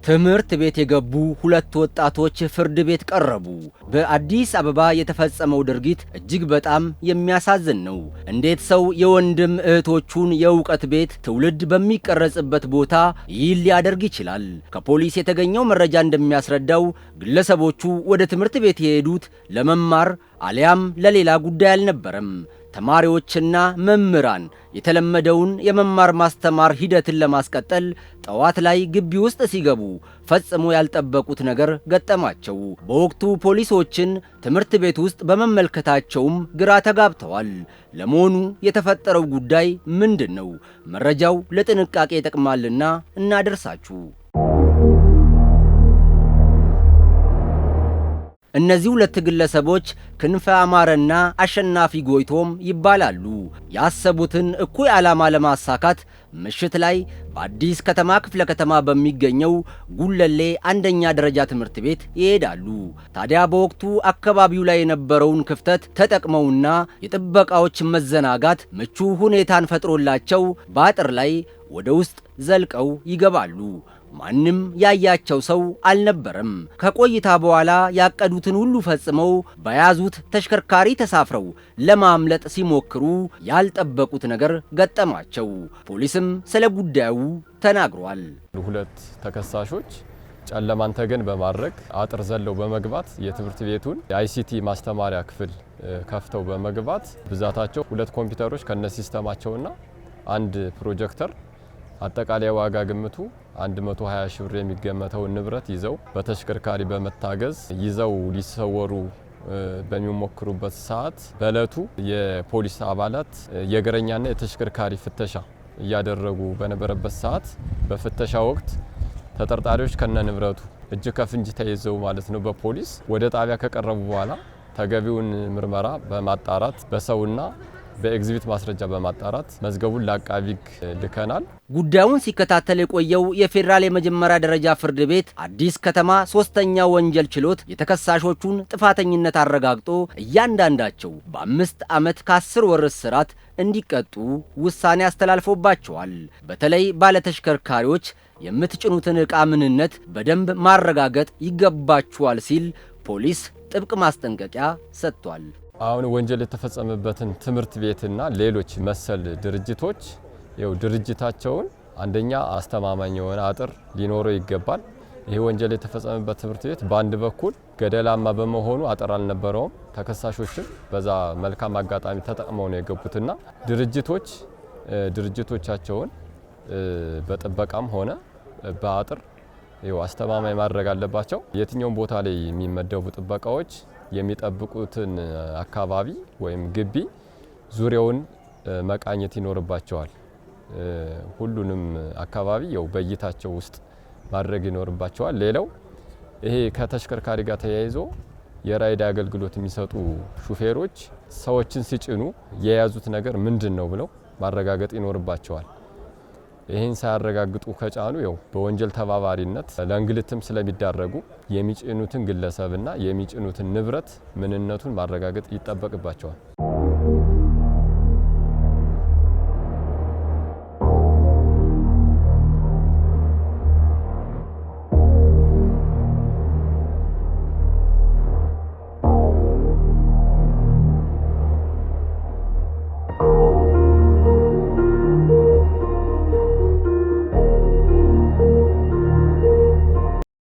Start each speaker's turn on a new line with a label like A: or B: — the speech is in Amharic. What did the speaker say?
A: ትምህርት ቤት የገቡ ሁለት ወጣቶች ፍርድ ቤት ቀረቡ። በአዲስ አበባ የተፈጸመው ድርጊት እጅግ በጣም የሚያሳዝን ነው። እንዴት ሰው የወንድም እህቶቹን የእውቀት ቤት ትውልድ በሚቀረጽበት ቦታ ይህን ሊያደርግ ይችላል? ከፖሊስ የተገኘው መረጃ እንደሚያስረዳው ግለሰቦቹ ወደ ትምህርት ቤት የሄዱት ለመማር አሊያም ለሌላ ጉዳይ አልነበረም። ተማሪዎችና መምህራን የተለመደውን የመማር ማስተማር ሂደትን ለማስቀጠል ጠዋት ላይ ግቢ ውስጥ ሲገቡ ፈጽሞ ያልጠበቁት ነገር ገጠማቸው። በወቅቱ ፖሊሶችን ትምህርት ቤት ውስጥ በመመልከታቸውም ግራ ተጋብተዋል። ለመሆኑ የተፈጠረው ጉዳይ ምንድን ነው? መረጃው ለጥንቃቄ ይጠቅማልና እናደርሳችሁ። እነዚህ ሁለት ግለሰቦች ክንፈ አማረና አሸናፊ ጎይቶም ይባላሉ። ያሰቡትን እኩይ ዓላማ ለማሳካት ምሽት ላይ በአዲስ ከተማ ክፍለ ከተማ በሚገኘው ጉለሌ አንደኛ ደረጃ ትምህርት ቤት ይሄዳሉ። ታዲያ በወቅቱ አካባቢው ላይ የነበረውን ክፍተት ተጠቅመውና የጥበቃዎች መዘናጋት ምቹ ሁኔታን ፈጥሮላቸው በአጥር ላይ ወደ ውስጥ ዘልቀው ይገባሉ። ማንም ያያቸው ሰው አልነበረም። ከቆይታ በኋላ ያቀዱትን ሁሉ ፈጽመው በያዙት ተሽከርካሪ ተሳፍረው ለማምለጥ ሲሞክሩ ያልጠበቁት ነገር ገጠማቸው። ፖሊስም ስለ ጉዳዩ ተናግሯል።
B: ሁለት ተከሳሾች ጨለማን ተገን በማድረግ አጥር ዘለው በመግባት የትምህርት ቤቱን የአይሲቲ ማስተማሪያ ክፍል ከፍተው በመግባት ብዛታቸው ሁለት ኮምፒውተሮች ከነሲስተማቸውና አንድ ፕሮጀክተር አጠቃላይ ዋጋ ግምቱ 120 ሺህ ብር የሚገመተውን ንብረት ይዘው በተሽከርካሪ በመታገዝ ይዘው ሊሰወሩ በሚሞክሩበት ሰዓት በእለቱ የፖሊስ አባላት የእግረኛና የተሽከርካሪ ፍተሻ እያደረጉ በነበረበት ሰዓት በፍተሻ ወቅት ተጠርጣሪዎች ከነ ንብረቱ እጅ ከፍንጅ ተይዘው ማለት ነው በፖሊስ ወደ ጣቢያ ከቀረቡ በኋላ ተገቢውን ምርመራ በማጣራት በሰውና በኤግዚቢት ማስረጃ በማጣራት መዝገቡን ለአቃቢ ሕግ ልከናል።
A: ጉዳዩን ሲከታተል የቆየው የፌዴራል የመጀመሪያ ደረጃ ፍርድ ቤት አዲስ ከተማ 3ኛ ወንጀል ችሎት የተከሳሾቹን ጥፋተኝነት አረጋግጦ እያንዳንዳቸው በ5 ዓመት ከ10 ወር እስራት እንዲቀጡ ውሳኔ አስተላልፎባቸዋል። በተለይ ባለተሽከርካሪዎች የምትጭኑትን ዕቃ ምንነት በደንብ ማረጋገጥ ይገባችኋል ሲል ፖሊስ ጥብቅ ማስጠንቀቂያ ሰጥቷል።
B: አሁን ወንጀል የተፈጸመበትን ትምህርት ቤትና ሌሎች መሰል ድርጅቶች ድርጅታቸውን አንደኛ አስተማማኝ የሆነ አጥር ሊኖረው ይገባል። ይሄ ወንጀል የተፈጸመበት ትምህርት ቤት በአንድ በኩል ገደላማ በመሆኑ አጥር አልነበረውም። ተከሳሾችም በዛ መልካም አጋጣሚ ተጠቅመው ነው የገቡትና ድርጅቶቻቸውን በጥበቃም ሆነ በአጥር አስተማማኝ ማድረግ አለባቸው። የትኛውም ቦታ ላይ የሚመደቡ ጥበቃዎች የሚጠብቁትን አካባቢ ወይም ግቢ ዙሪያውን መቃኘት ይኖርባቸዋል። ሁሉንም አካባቢ በእይታቸው ውስጥ ማድረግ ይኖርባቸዋል። ሌላው ይሄ ከተሽከርካሪ ጋር ተያይዞ የራይድ አገልግሎት የሚሰጡ ሹፌሮች ሰዎችን ሲጭኑ የያዙት ነገር ምንድን ነው ብለው ማረጋገጥ ይኖርባቸዋል። ይህን ሳያረጋግጡ ከጫኑ በወንጀል ተባባሪነት ለእንግልትም ስለሚዳረጉ የሚጭኑትን ግለሰብና የሚጭኑትን ንብረት ምንነቱን ማረጋገጥ ይጠበቅባቸዋል።